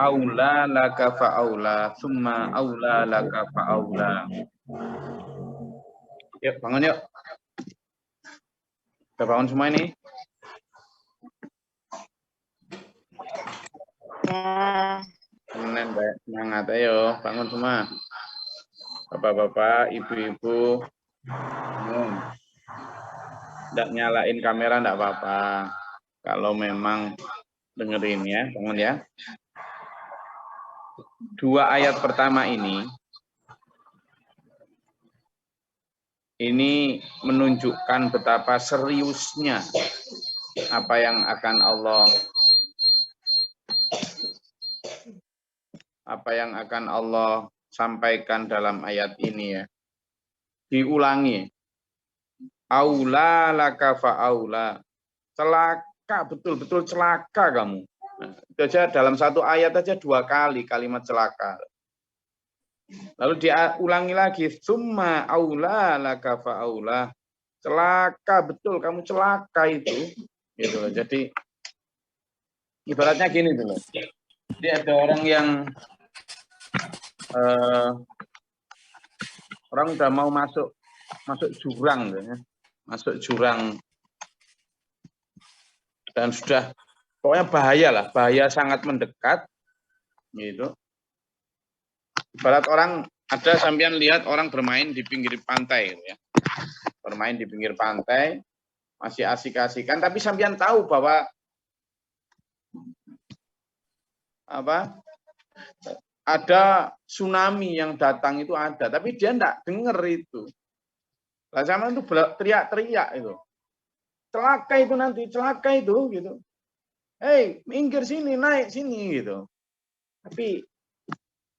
Aula laka fa'aula, summa aula laka fa'aula. Yuk, bangun yuk. Udah bangun semua ini? Ya. Semangat, ayo bangun semua. Bapak-bapak, ibu-ibu. Nggak nyalain kamera nggak apa-apa. Kalau memang dengerin ya, bangun ya. 2 ayat pertama ini menunjukkan betapa seriusnya apa yang akan Allah sampaikan dalam ayat ini ya. Diulangi. Aula laka fa'aula. Celaka, betul-betul celaka kamu. Nah, itu aja dalam satu ayat aja 2 kali kalimat celaka. Lalu diulangi lagi, summa aula laka fa'aula. Celaka, betul kamu celaka itu. Gitu loh. Jadi ibaratnya gini dulu. Jadi ada orang yang orang udah mau masuk jurang ya. Masuk jurang dan sudah pokoknya bahaya sangat mendekat gitu. Ibarat orang ada sampean lihat orang bermain di pinggir pantai gitu ya. Bermain di pinggir pantai masih asik-asikan tapi sampean tahu bahwa ada tsunami yang datang itu ada tapi dia enggak dengar itu. Lah sampean itu teriak-teriak itu. Celaka itu nanti, celaka itu gitu. Hei, minggir sini, naik sini gitu. Tapi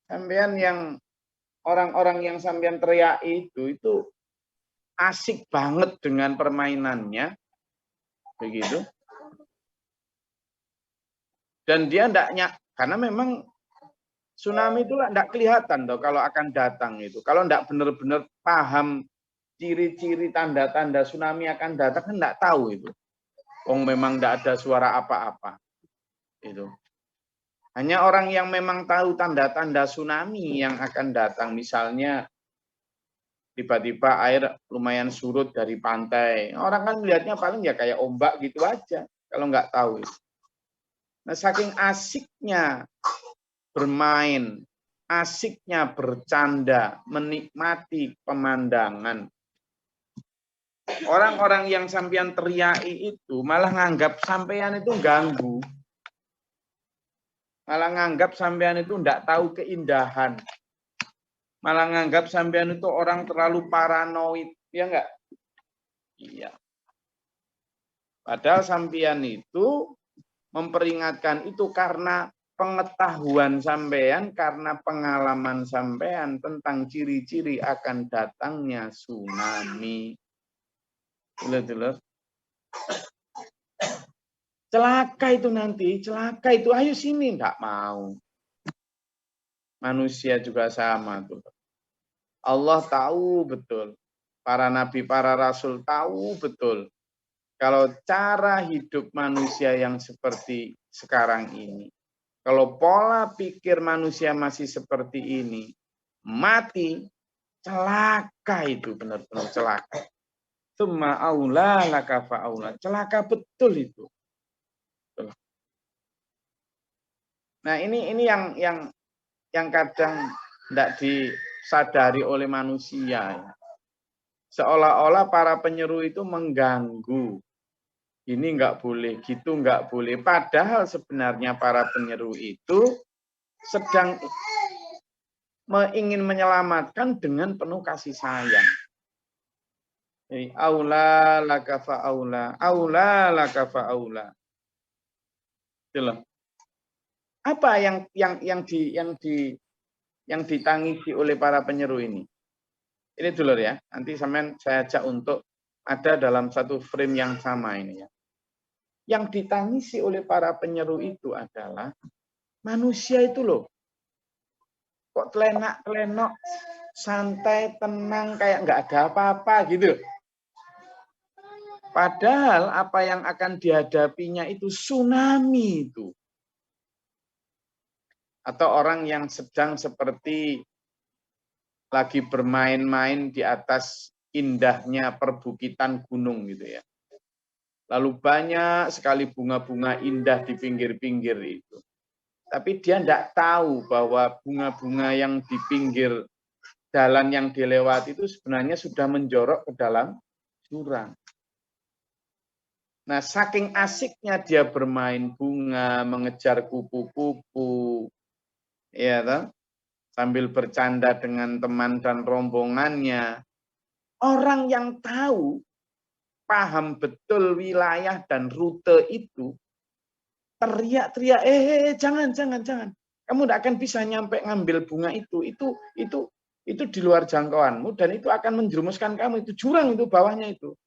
sampean yang orang-orang yang sampean teriak itu asik banget dengan permainannya. Begitu. Dan dia karena memang tsunami itu enggak kelihatan toh kalau akan datang itu. Kalau enggak benar-benar paham ciri-ciri tanda-tanda tsunami akan datang kan enggak tahu itu. Memang enggak ada suara apa-apa. Itu. Hanya orang yang memang tahu tanda-tanda tsunami yang akan datang, misalnya tiba-tiba air lumayan surut dari pantai. Orang kan melihatnya paling ya kayak ombak gitu aja, kalau nggak tahu. Nah, saking asiknya bermain, asiknya bercanda, menikmati pemandangan. Orang-orang yang sampean teriaki itu malah nganggap sampean itu ganggu. Malah nganggap sampean itu enggak tahu keindahan. Malah nganggap sampean itu orang terlalu paranoid, ya enggak? Iya. Padahal sampean itu memperingatkan itu karena pengetahuan sampean, karena pengalaman sampean tentang ciri-ciri akan datangnya tsunami. Jelas-jelas. Celaka itu nanti, celaka itu, ayo sini, enggak mau. Manusia juga sama tuh. Allah tahu betul, para nabi, para rasul tahu betul kalau cara hidup manusia yang seperti sekarang ini, kalau pola pikir manusia masih seperti ini, mati, celaka itu, benar-benar celaka. Tsumma aula laka fa'aula, celaka betul itu. Nah, ini yang kadang tidak disadari oleh manusia. Seolah-olah para penyeru itu mengganggu. Ini enggak boleh, gitu enggak boleh. Padahal sebenarnya para penyeru itu sedang ingin menyelamatkan dengan penuh kasih sayang. Jadi, aula laka fa'aula, aula laka fa'aula. Itulah. Apa yang ditangisi oleh para penyeru ini? Ini dulu ya. Nanti saya ajak untuk ada dalam satu frame yang sama ini ya. Yang ditangisi oleh para penyeru itu adalah manusia itu loh. Kok telenak-telenok, santai, tenang, kayak nggak ada apa-apa gitu. Padahal apa yang akan dihadapinya itu tsunami itu. Atau orang yang sedang seperti lagi bermain-main di atas indahnya perbukitan gunung gitu ya. Lalu banyak sekali bunga-bunga indah di pinggir-pinggir itu. Tapi dia tidak tahu bahwa bunga-bunga yang di pinggir jalan yang dilewati itu sebenarnya sudah menjorok ke dalam jurang. Nah, saking asiknya dia bermain bunga, mengejar kupu-kupu, ya toh, sambil bercanda dengan teman dan rombongannya. Orang yang tahu, paham betul wilayah dan rute itu, teriak-teriak, jangan. Kamu tidak akan bisa nyampe ngambil bunga itu di luar jangkauanmu dan itu akan menjerumuskan kamu. Itu jurang itu bawahnya itu.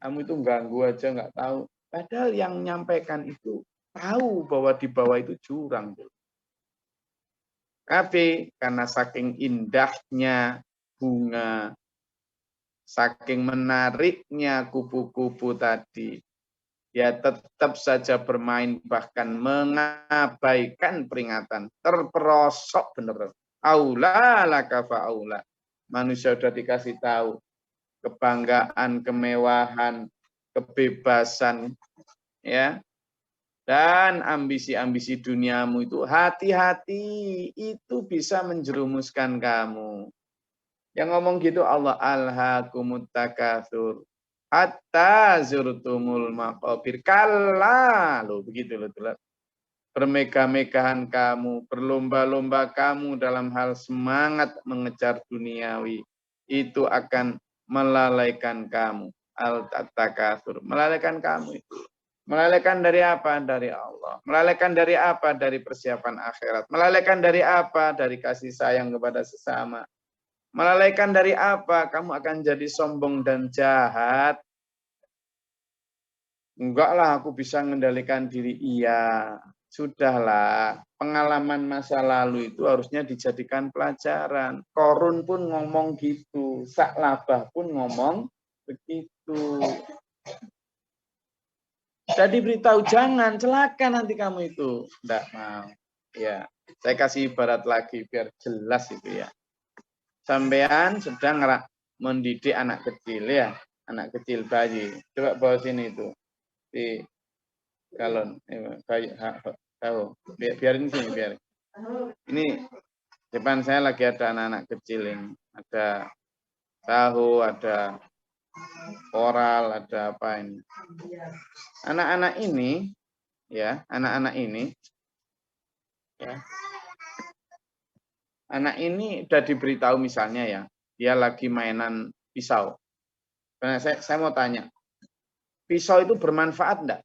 Kamu itu ganggu aja nggak tahu. Padahal yang nyampaikan itu tahu bahwa di bawah itu jurang. Tapi karena saking indahnya bunga, saking menariknya kupu-kupu tadi, ya tetap saja bermain bahkan mengabaikan peringatan. Terperosok bener. Aula laka fa'aula. Manusia sudah dikasih tahu kebanggaan, kemewahan, kebebasan, ya, dan ambisi-ambisi duniamu itu hati-hati, itu bisa menjerumuskan kamu. Yang ngomong gitu Allah, alhaakumut takatsur hatta zurtumul maqabir. Kala, loh begitu loh. Bermegah-megahan kamu, berlomba-lomba kamu dalam hal semangat mengejar duniawi, itu akan melalaikan kamu. Al-takatsur, melalaikan kamu itu. Melalaikan dari apa? Dari Allah. Melalaikan dari apa? Dari persiapan akhirat. Melalaikan dari apa? Dari kasih sayang kepada sesama. Melalaikan dari apa? Kamu akan jadi sombong dan jahat. Enggak lah, aku bisa mengendalikan diri. Iya, sudahlah. Pengalaman masa lalu itu harusnya dijadikan pelajaran. Korun pun ngomong gitu. Sa'labah pun ngomong begitu. Jadi beritahu jangan, celaka nanti kamu itu. Enggak mau. Ya, saya kasih ibarat lagi biar jelas itu ya. Sampean sedang mendidik anak kecil ya, anak kecil bayi. Coba bawa sini itu di galon, bayi, tahu. Biarin sini biar. Ini depan saya lagi ada anak-anak kecil ini, ada tahu, ada oral, ada apa ini. Anak-anak ini, ya, anak-anak ini, ya. Anak ini udah diberitahu misalnya ya, dia lagi mainan pisau. Nah, saya mau tanya, pisau itu bermanfaat enggak?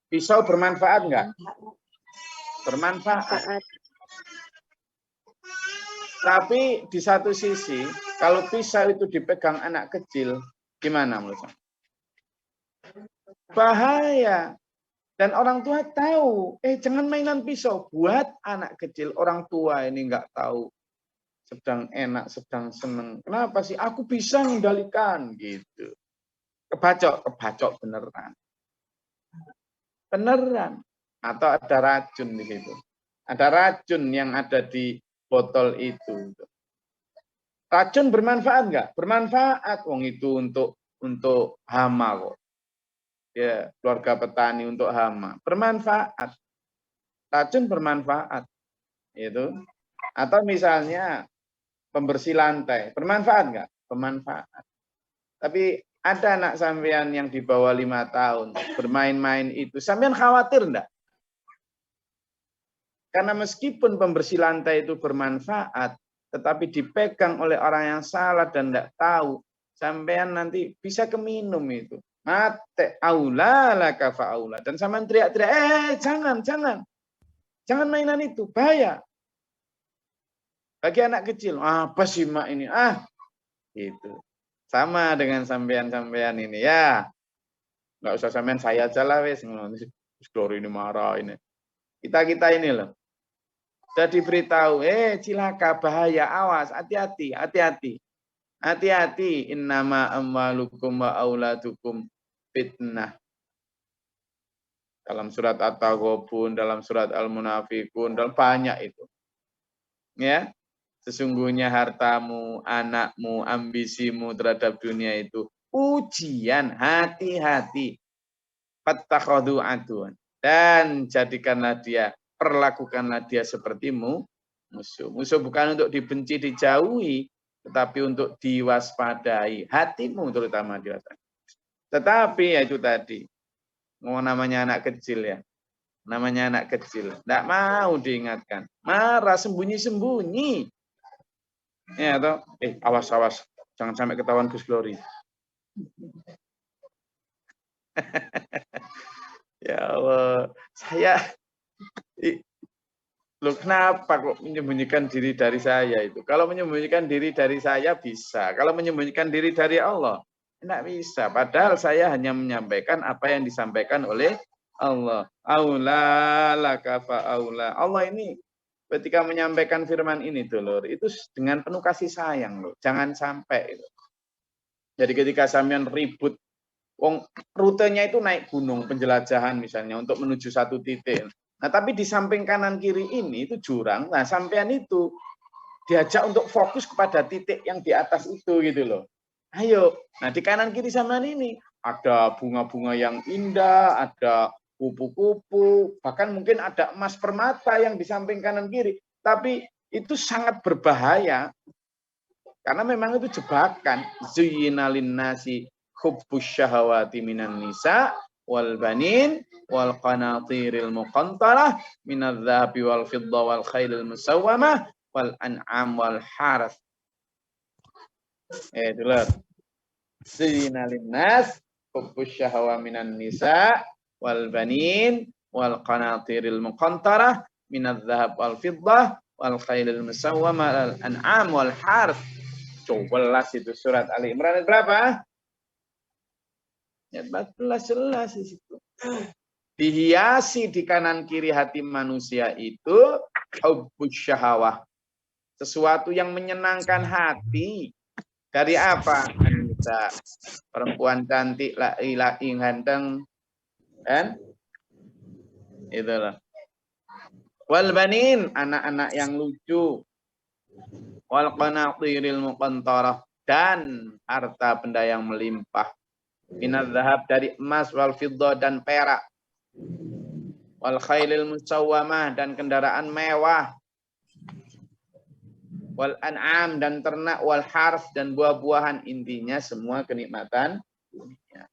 Pisau bermanfaat enggak? Bermanfaat. Tapi di satu sisi, kalau pisau itu dipegang anak kecil, gimana menurut saya? Bahaya. Dan orang tua tahu, jangan mainan pisau. Buat anak kecil, orang tua ini nggak tahu. Sedang enak, sedang seneng. Kenapa sih? Aku bisa mengendalikan gitu. Kebacok beneran. Beneran. Atau ada racun di situ. Ada racun yang ada di botol itu. Racun bermanfaat nggak? Bermanfaat. Wong itu untuk hama kok. Ya, keluarga petani untuk hama. Bermanfaat. Racun bermanfaat. Itu. Atau misalnya pembersih lantai. Bermanfaat nggak? Bermanfaat. Tapi ada anak sampean yang di bawah 5 tahun bermain-main itu. Sampean khawatir enggak? Karena meskipun pembersih lantai itu bermanfaat, tetapi dipegang oleh orang yang salah dan enggak tahu, sampean nanti bisa keminum itu. Mate aula laka fa'aula. Dan sampean teriak-teriak, jangan mainan itu, bahaya. Bagi anak kecil, apa sih mak ini? Gitu. Sama dengan sampean-sampean ini ya. Nggak usah sampean saya aja lah wes. Story ini marah ini. Kita ini loh. Sudah diberitahu, cilaka, bahaya, awas, hati-hati, hati-hati. Hati-hati, innama amwalukum wa auladukum fitnah. Dalam surat At-Taghabun, dalam surat Al-Munafikun, dalam banyak itu. Ya, sesungguhnya hartamu, anakmu, ambisimu terhadap dunia itu ujian, hati-hati. Fattakhadhu aduan. Dan jadikanlah dia, perlakukanlah dia sepertimu musuh. Musuh bukan untuk dibenci, dijauhi, tetapi untuk diwaspadai. Hatimu terutama diwaspadai. Tetapi ya itu tadi, namanya anak kecil ya. Namanya anak kecil. Tidak mau diingatkan. Marah, sembunyi-sembunyi. Ya toh, awas-awas. Jangan sampai ketahuan Gus Glory. Ya Allah, loh kenapa kok menyembunyikan diri dari saya itu? Kalau menyembunyikan diri dari saya bisa. Kalau menyembunyikan diri dari Allah, tidak bisa. Padahal saya hanya menyampaikan apa yang disampaikan oleh Allah. Aula laka fa'aula. Allah ini ketika menyampaikan firman ini dulur, itu dengan penuh kasih sayang loh. Jangan sampai itu. Jadi ketika sampean ribut, rutenya itu naik gunung, penjelajahan misalnya untuk menuju satu titik. Nah, tapi di samping kanan kiri ini itu jurang. Nah, sampean itu diajak untuk fokus kepada titik yang di atas itu gitu loh. Ayo. Nah, di kanan kiri sampean ini ada bunga-bunga yang indah, ada kupu-kupu, bahkan mungkin ada emas permata yang di samping kanan kiri. Tapi itu sangat berbahaya. Karena memang itu jebakan. Zuyyina lin-nasi hubbus syahawati minan nisa wal banin wal qanatiril muqantarah minadz dzahabi wal fiddah wal khailil musawwamah wal an'am wal harth. Dulur. Zuyyina lin-nas hubbus syahawati minan nisa wal banin wal qanatiril muqantarah minadz dzahab wal fiddah wal khailil musawwamah wal an'am wal harth. 12 itu surat Ali Imran berapa? Ya 14 jelas di situ. Dihiasi di kanan kiri hati manusia itu hubbus syahawah. Sesuatu yang menyenangkan hati. Dari apa? Anissa, perempuan cantik, laki-laki ganteng. Kan? Itulah. Wal banin, anak-anak yang lucu. Wal qanatiril muqantarah, dan harta benda yang melimpah. Minadz dzahab, dari emas, wal fiddah, dan perak. Wal khailil musawwamah, dan kendaraan mewah. Wal an'am, dan ternak, wal harth, dan buah-buahan, intinya semua kenikmatan dunia.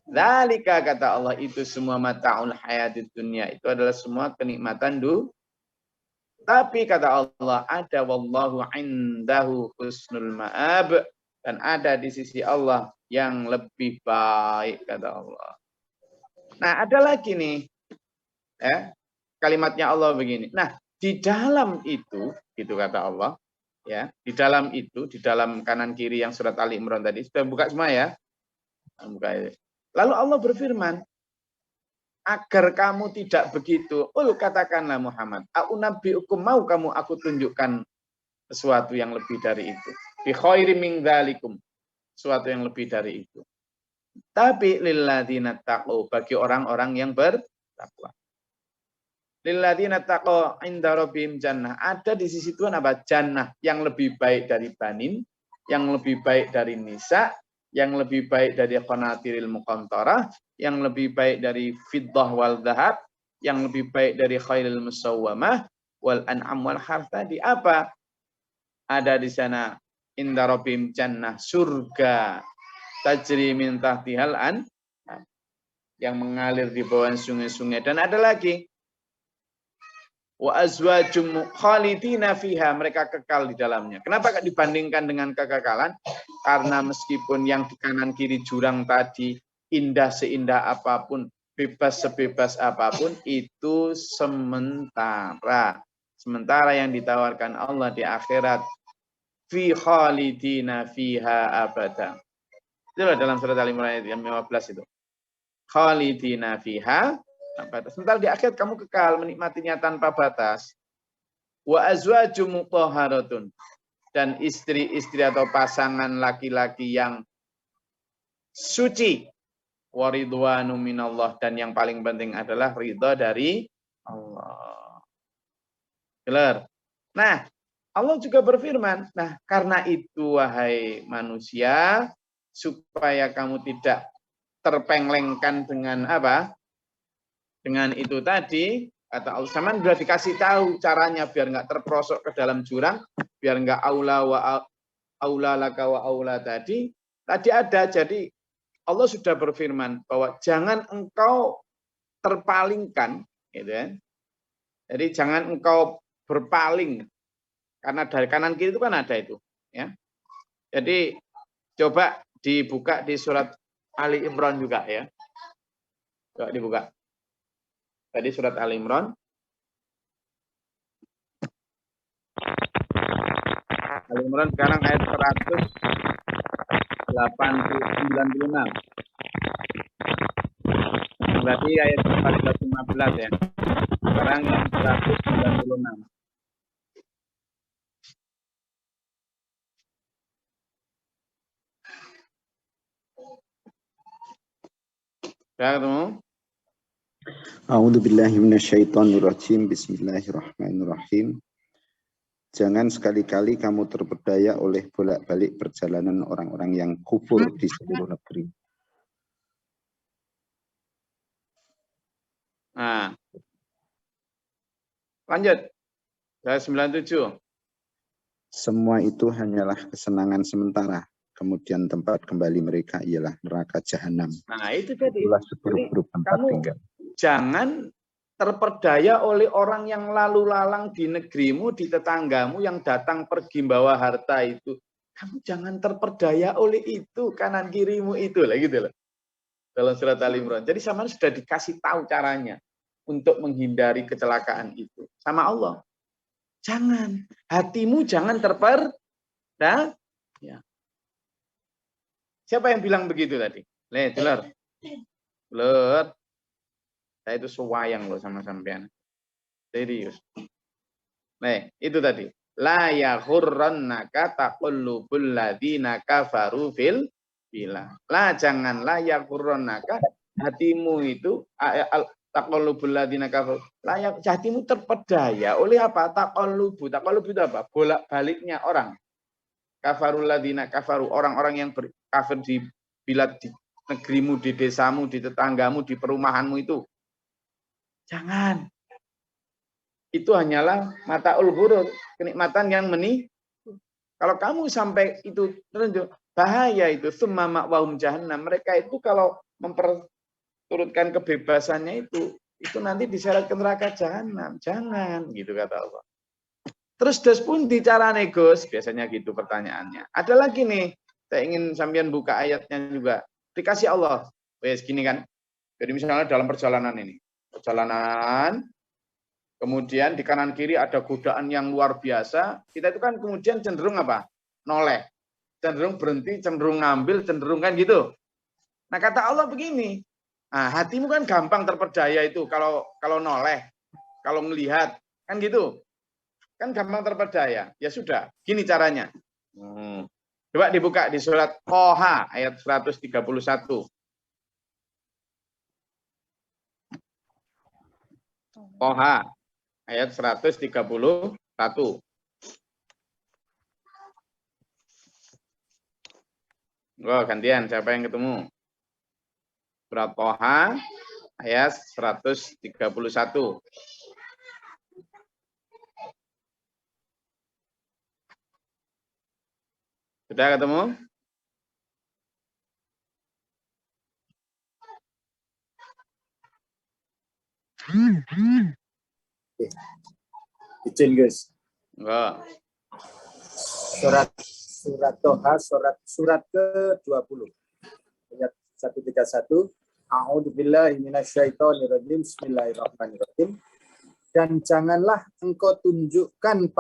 Dzalika, kata Allah, itu semua mata'ul hayatid dunya, itu adalah semua kenikmatan dunia. Tapi kata Allah, ada wallahu indahu husnul ma'ab, dan ada di sisi Allah yang lebih baik, kata Allah. Nah, ada lagi nih, kalimatnya Allah begini. Nah, di dalam itu, gitu kata Allah, ya, di dalam itu, di dalam kanan kiri yang surat Ali Imran tadi, sudah buka semua ya? Buka. Lalu Allah berfirman, agar kamu tidak begitu, katakanlah Muhammad, a'unabbi'ukum, mau kamu aku tunjukkan sesuatu yang lebih dari itu. Bi khairin min dzalikum, sesuatu yang lebih dari itu. Tapi lilladzina taqau, bagi orang-orang yang bertakwa. Lilladzina taqau inda rabbihim jannah, ada di sisi Tuhan apa? Jannah, yang lebih baik dari banin, yang lebih baik dari nisa, yang lebih baik dari qanatiril muqantarah, yang lebih baik dari fiddah wal dzahab, yang lebih baik dari khailil musawwamah wal an'am wal harth. Tadi apa? Ada di sana inda rabbihim jannah, surga tajri min tahtihal an, yang mengalir di bawah sungai-sungai. Dan ada lagi wa azwajum khalidina fiha, mereka kekal di dalamnya. Kenapa dibandingkan dengan kekekalan? Karena meskipun yang di kanan kiri jurang tadi indah seindah apapun, bebas sebebas apapun, itu sementara. Sementara yang ditawarkan Allah di akhirat, fi khalidina fiha abada. Itulah dalam surat Al-Imran yang 15 itu. Khalidina fiha abada. Sementara di akhir kamu kekal menikmatinya tanpa batas. Wa azwajum mutahharatun, dan istri-istri atau pasangan laki-laki yang suci. wa ridwanu minallah, dan yang paling penting adalah ridha dari Allah. Jelas. Nah, Allah juga berfirman, nah karena itu wahai manusia, supaya kamu tidak terpenglengkan dengan apa? Dengan itu tadi, kata Allah, sama sudah dikasih tahu caranya biar nggak terperosok ke dalam jurang, biar nggak aula laka wa aula tadi ada. Jadi Allah sudah berfirman bahwa jangan engkau terpalingkan, gitu ya. Jadi jangan engkau berpaling, karena dari kanan kiri itu kan ada itu, ya. Jadi coba dibuka di surat Ali Imran juga ya. Coba dibuka. Tadi surat Ali Imran. Ali Imran sekarang ayat 196. Berarti ayat 415 ya. Sekarang 196. Sudah ketemu? A'udzubillahi minasyaitonirrajim. Bismillahirrahmanirrahim. Jangan sekali-kali kamu terpedaya oleh bolak-balik perjalanan orang-orang yang kufur di seluruh negeri. Nah. Lanjut. Ayat 97. Semua itu hanyalah kesenangan sementara. Kemudian tempat kembali mereka ialah neraka jahanam. Nah, itu tadi. Itulah seburuk-buruk tempat tinggal. Jangan terperdaya oleh orang yang lalu lalang di negerimu, di tetanggamu yang datang pergi bawa harta itu. Kamu jangan terperdaya oleh itu, kanan kirimu itu lah gitu loh. Dalam surat Al Imran. Jadi sama sudah dikasih tahu caranya untuk menghindari kecelakaan itu sama Allah. Jangan, hatimu jangan terperdaya. Ya. Siapa yang bilang begitu tadi? Telur. Saya itu sewayang loh sama sampean. Serius. Itu tadi. La yaghurrannaka taqallubul ladzina kafaru fil billah. La jangan la yaghurrannaka, hatimu itu taqallubul ladzina kafaru. Hatimu terpedaya oleh apa? Taqallub itu apa? Bolak-baliknya orang. Kafarul ladzina kafaru, orang-orang yang kafir di bilad, di negerimu, di desamu, di tetanggamu, di perumahanmu itu. Jangan. Itu hanyalah mataul ghurur, kenikmatan yang kalau kamu sampai itu terunjuk, bahaya itu. Summa ma'wahum jahannam. Mereka itu kalau memperturutkan kebebasannya itu nanti diseret ke neraka jahanam. Jangan, gitu kata Allah. Terus des pun bicara negos, biasanya gitu pertanyaannya. Ada lagi nih, saya ingin sampean buka ayatnya juga. Dikasih Allah, wes gini kan. Jadi misalnya dalam perjalanan ini, kemudian di kanan kiri ada godaan yang luar biasa, kita itu kan kemudian cenderung apa? Noleh. Cenderung berhenti, cenderung ngambil, cenderung kan gitu. Nah kata Allah begini, nah, hatimu kan gampang terperdaya itu kalau noleh, kalau melihat, kan gitu. Kan gampang terperdaya. Ya sudah, gini caranya. Coba dibuka di surat Toha ayat 131. Toha ayat 131. Gantian, siapa yang ketemu? Surat Toha ayat 131. Sudah ketemu? Izin guys. Enggak. Surat Toha, surat ke-20. Ayat 131. A'udzubillahi minasyaitonirrajim. Bismillahirrahmanirrahim. Dan janganlah engkau tunjukkan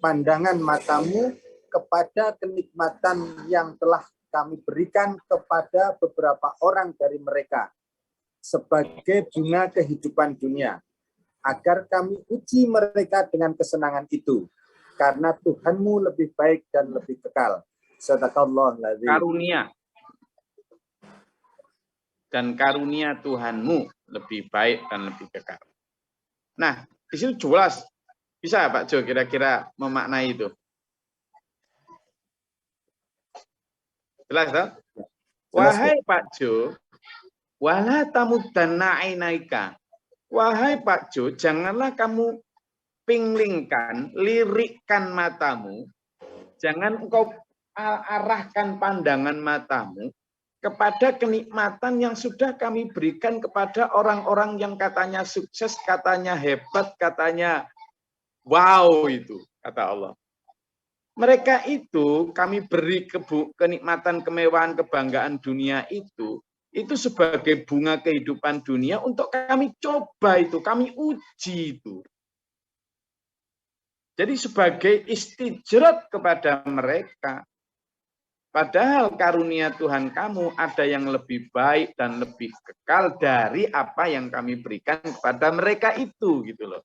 pandangan matamu kepada kenikmatan yang telah kami berikan kepada beberapa orang dari mereka sebagai bunga kehidupan dunia, agar kami uji mereka dengan kesenangan itu, karena Tuhanmu lebih baik dan lebih kekal. Sadaqallahul adzim. Karunia. dan karunia Tuhanmu lebih baik dan lebih kekal. Nah, di situ jelas. Bisa Pak Jo kira-kira memaknai itu? Jelas toh? Wahai Pak Jo, wala tamuddanna ainaika. Wahai Pak Jo, janganlah kamu pinglingkan, lirikkan matamu. Jangan engkau arahkan pandangan matamu kepada kenikmatan yang sudah kami berikan kepada orang-orang yang katanya sukses, katanya hebat, katanya wow itu, kata Allah. Mereka itu kami beri kenikmatan, kemewahan, kebanggaan dunia itu sebagai bunga kehidupan dunia untuk kami coba itu, kami uji itu. Jadi sebagai istijrat kepada mereka. Padahal karunia Tuhan kamu ada yang lebih baik dan lebih kekal dari apa yang kami berikan kepada mereka itu, gitu loh.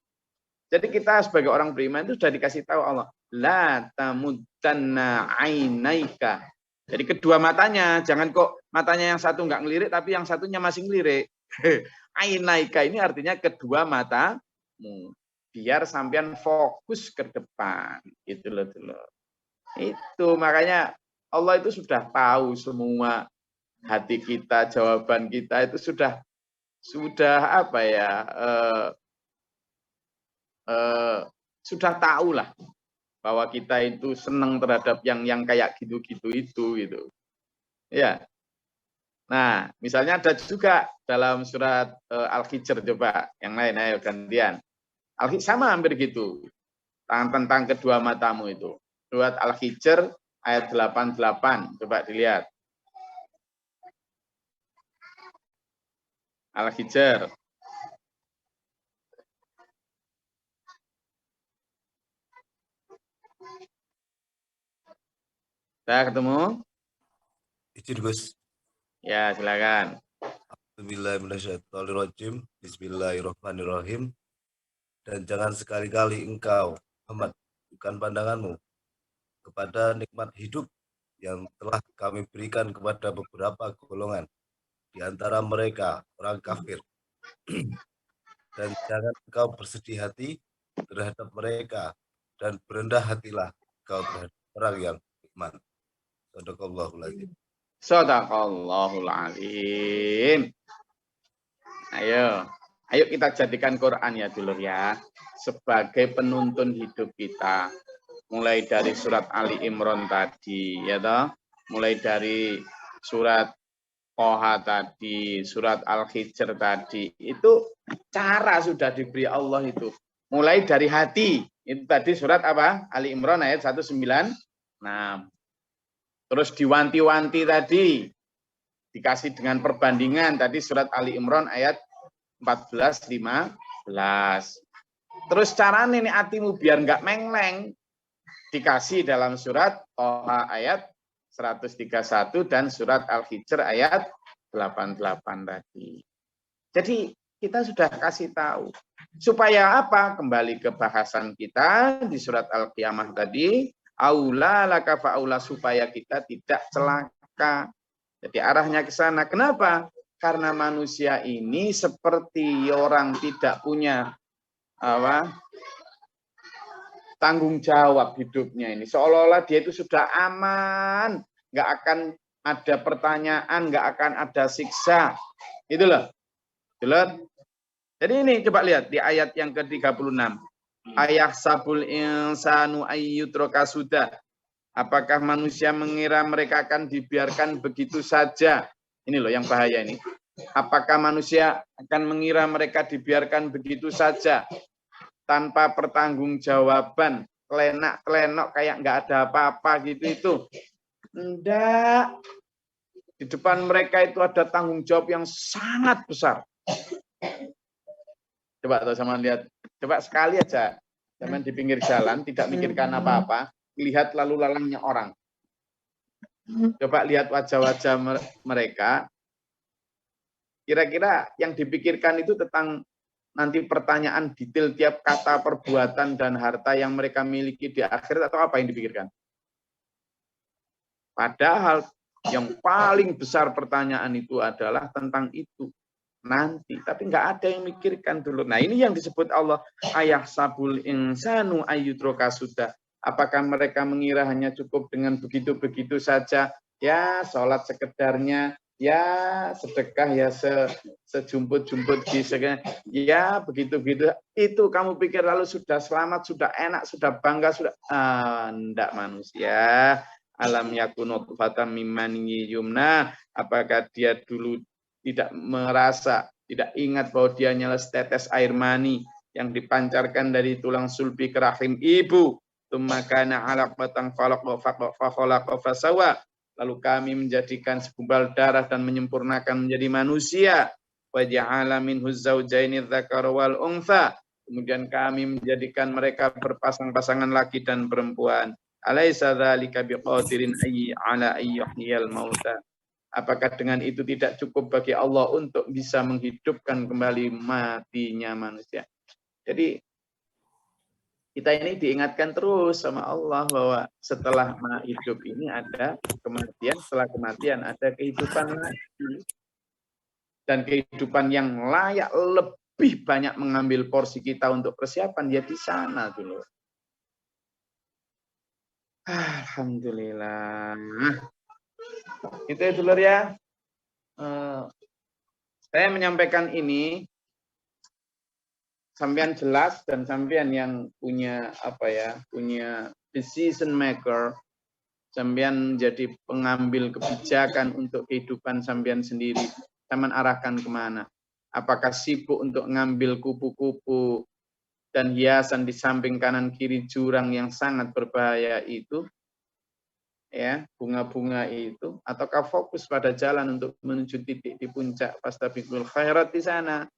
Jadi kita sebagai orang beriman itu sudah dikasih tahu Allah, la tamuddanna ainaika. Jadi kedua matanya, jangan kok matanya yang satu nggak ngelirik tapi yang satunya masih ngelirik. Ainaika ini artinya kedua matamu. Biar sampean fokus ke depan. Gitu loh. Itu makanya Allah itu sudah tahu semua hati kita, jawaban kita itu sudah apa ya? Sudah tahu lah bahwa kita itu senang terhadap yang kayak gitu-gitu itu gitu. Ya. Nah, misalnya ada juga dalam surat Al-Hijr, coba yang lain ayo gantian. Sama hampir gitu. Tentang kedua matamu itu. Surat Al-Hijr ayat 88, coba dilihat. Al-Hijr Sudah ketemu? Izin Gus. Ya, silakan. Bismillahirrahmanirrahim. Bismillahirrahmanirrahim. Dan jangan sekali-kali engkau, Muhammad, bukan pandanganmu kepada nikmat hidup yang telah kami berikan kepada beberapa golongan di antara mereka orang kafir. Dan jangan engkau bersedih hati terhadap mereka dan berendah hatilah engkau terhadap orang yang beriman. Shadaqallahul azim. Shadaqallahul azim. Ayo kita jadikan Quran ya dulur ya sebagai penuntun hidup kita. Mulai dari surat Ali Imran tadi ya toh, mulai dari surat Toha tadi, surat Al-Hijr tadi. Itu cara sudah diberi Allah itu. Mulai dari hati. Itu tadi surat apa? Ali Imran ayat 196. Terus diwanti-wanti tadi, dikasih dengan perbandingan tadi surat Ali Imran ayat 14-15. Terus caranya ini hatimu biar nggak mengleng, dikasih dalam surat Toha ayat 131 dan surat Al-Hijr ayat 88 tadi. Jadi kita sudah kasih tahu. Supaya apa? Kembali ke bahasan kita di surat Al-Qiyamah tadi. Aula laka fa'aula, supaya kita tidak celaka. Jadi arahnya ke sana. Kenapa? Karena manusia ini seperti orang tidak punya tanggung jawab hidupnya ini. Seolah-olah dia itu sudah aman, nggak akan ada pertanyaan, nggak akan ada siksa. Itu loh. Jadi ini coba lihat di ayat yang ke-36. Ayah sabul insanu ayyutraka sudah. Apakah manusia mengira mereka akan dibiarkan begitu saja? Ini loh yang bahaya ini. Apakah manusia akan mengira mereka dibiarkan begitu saja tanpa pertanggungjawaban, kelenak-kelenok kayak nggak ada apa-apa gitu itu? Enggak. Di depan mereka itu ada tanggung jawab yang sangat besar. Coba tuh sama lihat. Coba sekali aja, zaman di pinggir jalan, tidak mikirkan apa-apa, lihat lalu lalangnya orang. Coba lihat wajah-wajah mereka, kira-kira yang dipikirkan itu tentang nanti pertanyaan detail tiap kata, perbuatan, dan harta yang mereka miliki di akhirat, atau apa yang dipikirkan? Padahal Yang paling besar pertanyaan itu adalah tentang itu nanti, tapi nggak ada yang mikirkan dulu. Nah, ini yang disebut Allah ayah sabul insanu ayyutroka sudah. Apakah mereka mengira hanya cukup dengan begitu-begitu saja? Ya, sholat sekedarnya, ya sedekah ya sejumput-jumput ya begitu-begitu. Itu kamu pikir lalu sudah selamat, sudah enak, sudah bangga, sudah enggak manusia. Alam yakunu nutfatan mimman yumna. Apakah dia dulu tidak merasa, tidak ingat bahwa dia hanyalah setetes air mani yang dipancarkan dari tulang sulbi ke rahim ibu. Tumakana alaqatan khalaqa fasawa. Lalu kami menjadikan segumpal darah dan menyempurnakan menjadi manusia. Wa ja'ala minhu zawjaini dzakara wal untha. Kemudian kami menjadikan mereka berpasang-pasangan laki dan perempuan. Alaisa dzalika biqadirin ala ayyuhyal mauta. Apakah dengan itu tidak cukup bagi Allah untuk bisa menghidupkan kembali matinya manusia? Jadi kita ini diingatkan terus sama Allah bahwa setelah hidup ini ada kematian, setelah kematian ada kehidupan lagi. Dan kehidupan yang layak lebih banyak mengambil porsi kita untuk persiapan ya di sana dulu. Alhamdulillah. Itu ya dulur ya. Saya menyampaikan ini sampean jelas dan sampean yang punya punya decision maker, sampean menjadi pengambil kebijakan untuk kehidupan sampean sendiri. Sampean arahkan kemana? Apakah sibuk untuk ngambil kupu-kupu dan hiasan di samping kanan kiri jurang yang sangat berbahaya itu? Ya, bunga-bunga itu, ataukah fokus pada jalan untuk menuju titik di puncak fastabiqul khairat di sana?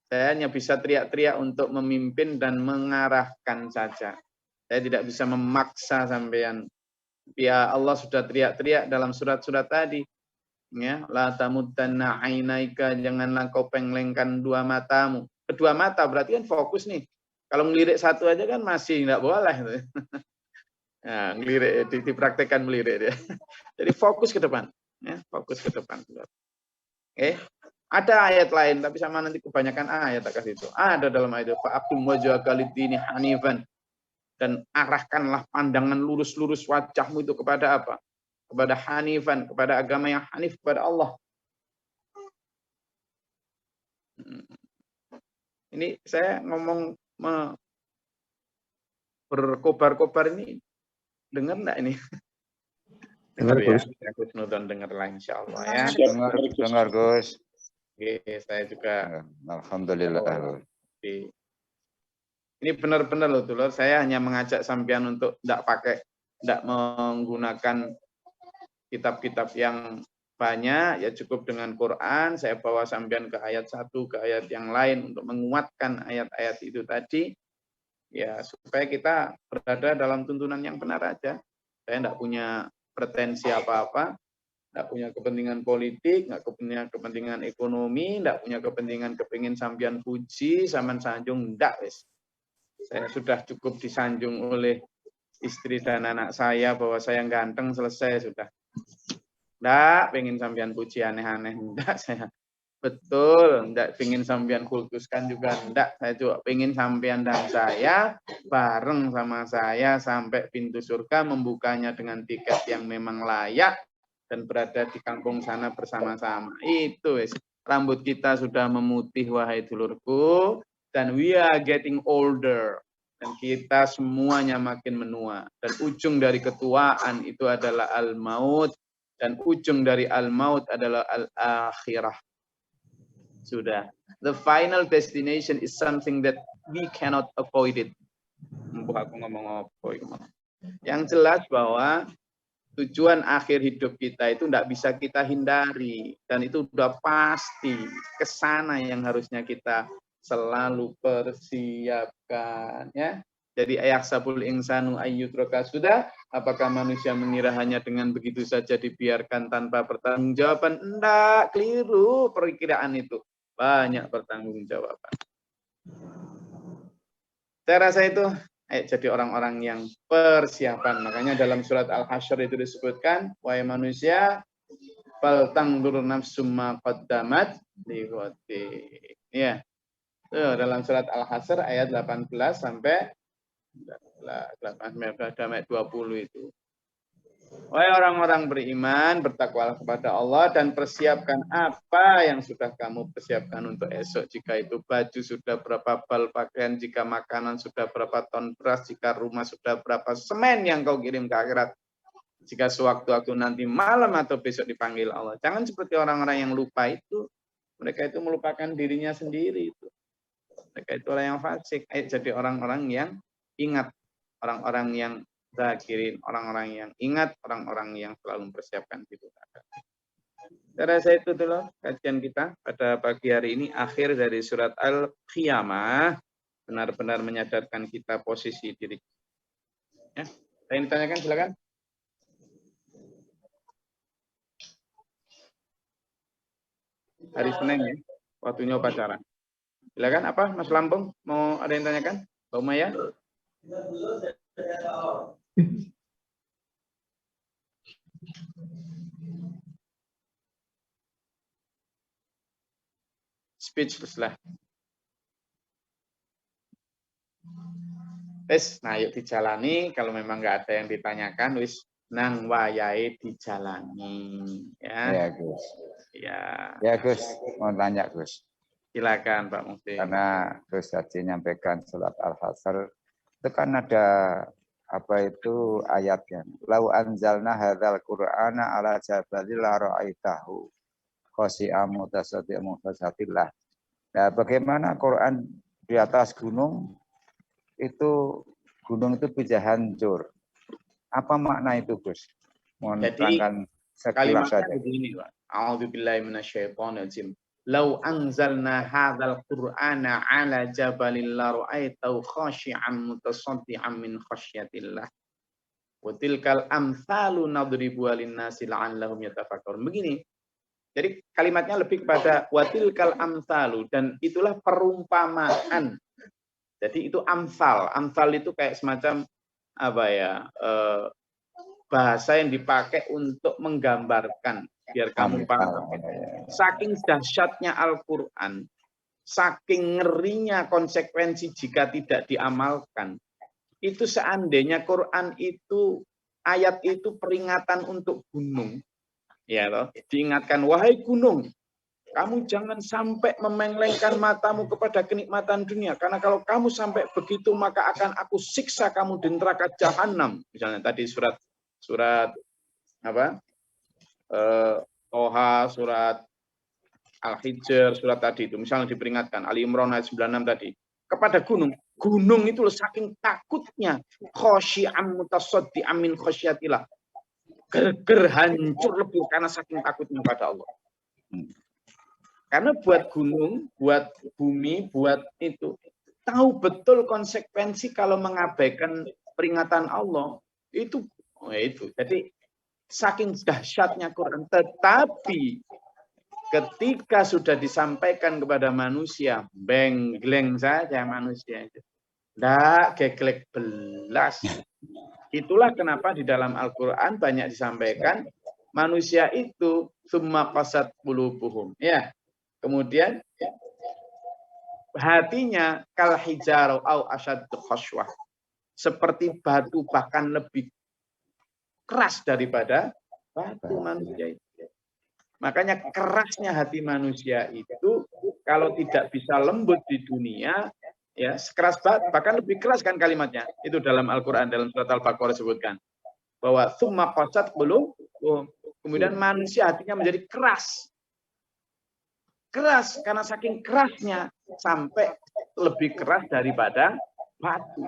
Saya hanya bisa teriak-teriak untuk memimpin dan mengarahkan saja. Saya tidak bisa memaksa sampean. Ya Allah sudah teriak-teriak dalam surat-surat tadi. Ya, la tamuddanna ainaika, janganlah kau penglengkan dua matamu. Kedua mata berarti kan fokus nih. Kalau ngelirik satu aja kan masih enggak boleh. Nah, ngelirik, dipraktekkan melirik ya. Jadi fokus ke depan, ya, fokus ke depan. Ada ayat lain, tapi sama nanti kebanyakan ayat tak kasih itu. Ada dalam ayat itu, fa'aqim wajhaka lid-dini hanifan, dan arahkanlah pandangan lurus-lurus wajahmu itu kepada apa? Kepada hanifan, kepada agama yang hanif, kepada Allah. Ini saya ngomong berkobar-kobar ini. Dengar enggak ini? Dengar ya. Aku nonton dengar lah insya Allah ya. Dengar Gus. Oke, saya juga. Alhamdulillah. Ini benar-benar loh dulur. Saya hanya mengajak sampean untuk tidak menggunakan kitab-kitab yang banyak. Ya cukup dengan Quran. Saya bawa sampean ke ayat satu, ke ayat yang lain untuk menguatkan ayat-ayat itu tadi. Ya, supaya kita berada dalam tuntunan yang benar aja. Saya tidak punya pretensi apa-apa, tidak punya kepentingan politik, tidak punya kepentingan ekonomi, tidak punya kepentingan kepingin sampean puji, sampean sanjung, tidak wis. Saya sudah cukup disanjung oleh istri dan anak saya bahwa saya ganteng, selesai sudah. Tidak pengen sampean puji aneh-aneh, tidak saya. Betul, tidak ingin sampean kultuskan juga tidak. Saya juga ingin sampean dan saya bareng sama saya sampai pintu surga, membukanya dengan tiket yang memang layak dan berada di kampung sana bersama-sama. Itu wis. Rambut kita sudah memutih wahai dulurku, dan we are getting older. Dan kita semuanya makin menua. Dan ujung dari ketuaan itu adalah al-maut, dan ujung dari al-maut adalah al-akhirah. Sudah. The final destination is something that we cannot avoid it. Aku ngomong apa? Yang jelas bahwa tujuan akhir hidup kita itu tidak bisa kita hindari. Dan itu sudah pasti kesana yang harusnya kita selalu persiapkan. Ya. Jadi ayaksabul insanu ayyutroka sudah. Apakah manusia mengira hanya dengan begitu saja dibiarkan tanpa pertanggungjawaban? Enggak, keliru perkiraan itu. Banyak pertanggungjawaban. Saya rasa itu jadi orang-orang yang persiapan. Makanya dalam surat Al-Hasyr itu disebutkan, wahai manusia, fal tangdur nafsum ma qaddamat lighati. Ya. Tuh, dalam surat Al-Hasyr ayat 18 sampai 20 itu. Wahai orang-orang beriman, bertakwalah kepada Allah dan persiapkan apa yang sudah kamu persiapkan untuk esok. Jika itu baju sudah berapa bal pakaian, jika makanan sudah berapa ton beras, jika rumah sudah berapa semen yang kau kirim ke akhirat. Jika sewaktu-waktu nanti malam atau besok dipanggil Allah. Jangan seperti orang-orang yang lupa itu. Mereka itu melupakan dirinya sendiri. Mereka itu orang yang fasik. Jadi orang-orang yang ingat. Orang-orang yang zakirin, orang-orang yang ingat, orang-orang yang selalu mempersiapkan hidup. Saya rasa itu dulu kajian kita pada pagi hari ini, akhir dari surat Al-Qiyamah, benar-benar menyadarkan kita posisi diri. Ya, saya yang ditanyakan silakan. Hari Senin ya, waktunya upacara. Silakan apa, Mas Lampung? Mau ada yang tanyakan? Mbak Maya? Speechless lah. Wis, nah yuk dijalani. Kalau memang nggak ada yang ditanyakan, wis nang wayai dijalani. Ya, Gus. Ya, Gus, mau tanya Gus. Silakan Pak Mufti. Karena Gus tadi nyampaikan surat Al-Hasyr itu kan ada apa itu ayatnya. Lau anzalna hadzal Qur'ana ala jabalil la ra'aitahu khashi'an mutasaddian mufasatillah. Nah, bagaimana Quran di atas gunung itu bisa hancur. Apa makna itu, Gus? Mohon terangkan sekilas saja. Begini, Pak. A'udzubillahi minasyaitonirrajim. Lau anzalna hadzal Qur'ana 'ala jabalin la ra'aitahu khashi'an mutasaddian min khasyatillah. Wa tilkal amsalu nadribuha lin-nasi la'allahum yatafakkarun. Begini. Jadi kalimatnya lebih kepada wa tilkal amsalu, dan itulah perumpamaan. Jadi itu amsal. Amsal itu kayak semacam apa ya? Bahasa yang dipakai untuk menggambarkan biar kamu paham. Saking dahsyatnya Al-Quran, saking ngerinya konsekuensi jika tidak diamalkan. Itu seandainya Quran itu, ayat itu peringatan untuk gunung. Ya loh, diingatkan, wahai gunung, kamu jangan sampai memenglengkan matamu kepada kenikmatan dunia. Karena kalau kamu sampai begitu, maka akan aku siksa kamu di neraka jahanam. Misalnya tadi surat apa? Toha, surat Al-Hijr, surat tadi itu. Misalnya diperingatkan, Ali Imran ayat 96 tadi. Kepada gunung. Gunung itu saking takutnya. Khasyi'an mutasaddi'an min khasyatillah. Gerger hancur lebih karena saking takutnya pada Allah. Karena buat gunung, buat bumi, buat itu. Tahu betul konsekuensi kalau mengabaikan peringatan Allah. Itu. Jadi saking dahsyatnya Quran, tetapi ketika sudah disampaikan kepada manusia, benggleng saja manusia itu. Nggak geglek belas. Itulah kenapa di dalam Al-Quran banyak disampaikan, manusia itu summa qasat qulubuhum. Ya. Kemudian hatinya kal hijarau au asyaddu khashwah. Seperti batu, bahkan lebih keras daripada batu manusia itu. Makanya kerasnya hati manusia itu kalau tidak bisa lembut di dunia, ya sekeras batu, bahkan lebih keras kan kalimatnya. Itu dalam Al-Quran, dalam surat Al-Baqarah disebutkan bahwa summa qasat qulubuhum. Kemudian manusia hatinya menjadi keras. Keras karena saking kerasnya sampai lebih keras daripada batu.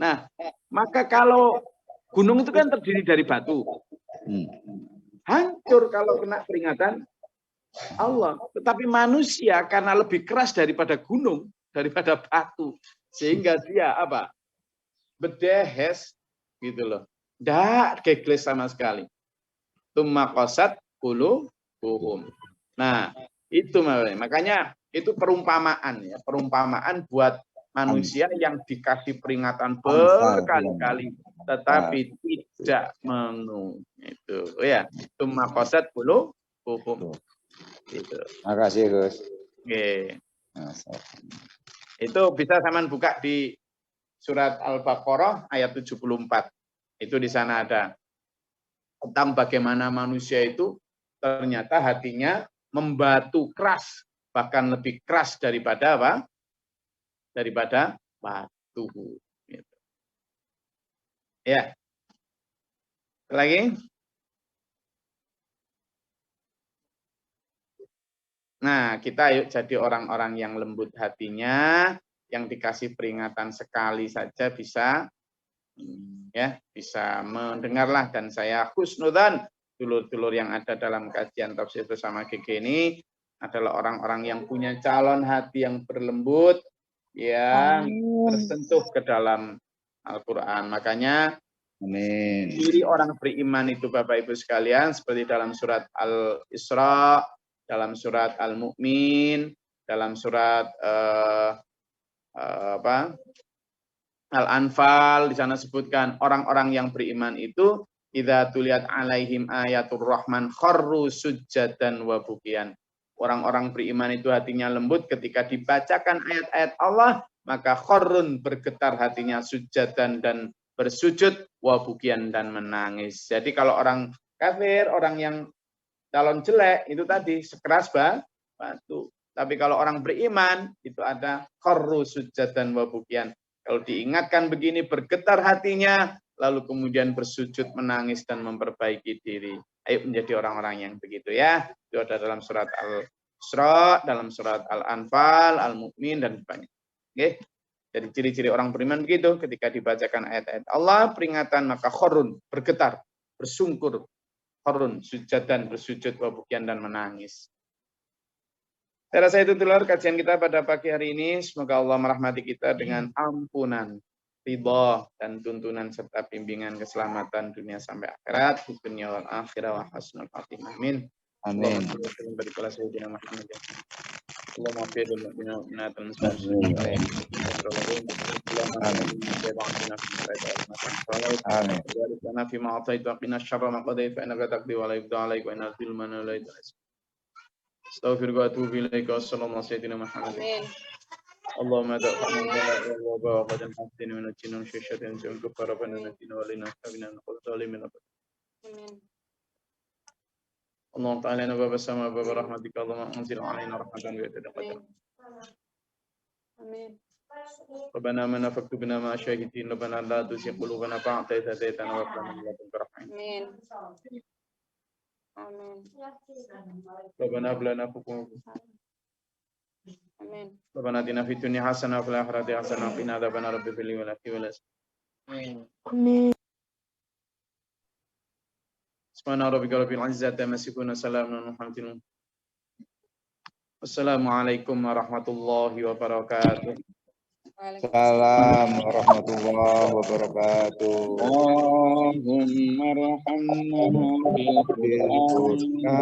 Nah, maka kalau gunung itu kan terdiri dari batu. Hancur kalau kena peringatan Allah. Tetapi manusia karena lebih keras daripada gunung, daripada batu. Sehingga dia apa? Bedehes gitu loh. Nggak gegles sama sekali. Tumma qasat qulubuhum. Nah, itu makanya itu perumpamaan ya. Perumpamaan buat manusia yang dikasih peringatan Amsal, berkali-kali tetapi tidak mengu itu ya cuma qasat bulu hukum itu. Makasih Gus. Oke. Nah, Itu bisa sampean buka di surat Al-Baqarah ayat 74. Itu di sana ada tentang bagaimana manusia itu ternyata hatinya membatu keras, bahkan lebih keras daripada apa? Daripada batu. Gitu. Ya. Lagi? Nah, kita yuk jadi orang-orang yang lembut hatinya, yang dikasih peringatan sekali saja bisa ya, bisa mendengarlah. Dan saya husnudzan dulur-dulur yang ada dalam kajian tafsir bersama GG ini adalah orang-orang yang punya calon hati yang berlembut, yang tersentuh ke dalam Al-Quran. Makanya amin. ciri orang beriman itu Bapak Ibu sekalian seperti dalam surat Al-Isra, dalam surat Al-Mu'min, dalam surat Al-Anfal, di sana sebutkan orang-orang yang beriman itu idza tuliyat alaihim ayatur rahman kharru sujjadan wa bukian. Orang-orang beriman itu hatinya lembut ketika dibacakan ayat-ayat Allah, maka kharrun bergetar hatinya sujjadan dan bersujud wa bukian dan menangis. Jadi kalau orang kafir, orang yang calon jelek itu tadi sekeras batu. Tapi kalau orang beriman itu ada kharru sujjadan wa bukian. Kalau diingatkan begini bergetar hatinya, lalu kemudian bersujud, menangis dan memperbaiki diri. Ayo menjadi orang-orang yang begitu ya. Itu ada dalam surat Al-Isra, dalam surat Al-Anfal, Al-Mu'min dan banyak. Oke. Jadi ciri-ciri orang beriman begitu, ketika dibacakan ayat-ayat Allah peringatan maka kharun bergetar, bersungkur. Kharun sujadan bersujud wabukian dan menangis. Saya rasa itu dulu kajian kita pada pagi hari ini. Semoga Allah merahmati kita dengan ampunan, ridha dan tuntunan serta bimbingan keselamatan dunia sampai akhirat, di dunia wal akhirah wa hasnul khatimah. Amin. Amin. اللهم دعنا والوباء وقد الحسن من الجن وشيشة جن كفر ربنا نجينا ولنا حبنا نقول ظالمين اللهم تعالى باب السماء باب رحمتك اللهم انزل علينا رحمة ويتدقى آمين ربنا من فاكتبنا مع الشاهدين ربنا لا تزغ قلوبنا بعد إذ هديتنا وهب لنا من لدنك رحمة آمين آمين ربنا هب لنا حكما آمين ربنا آتنا في الدنيا حسنة وفي الآخرة حسنة وقنا عذاب النار رب اغفر لي ولأخي ولأزواجي آمين سبحان ربك رب العزة عما يصفون سلام على المرسلين والسلام عليكم ورحمة الله وبركاته. Salam warahmatullahi wabarakatuh. Allahumma arhamna bil Qur'an.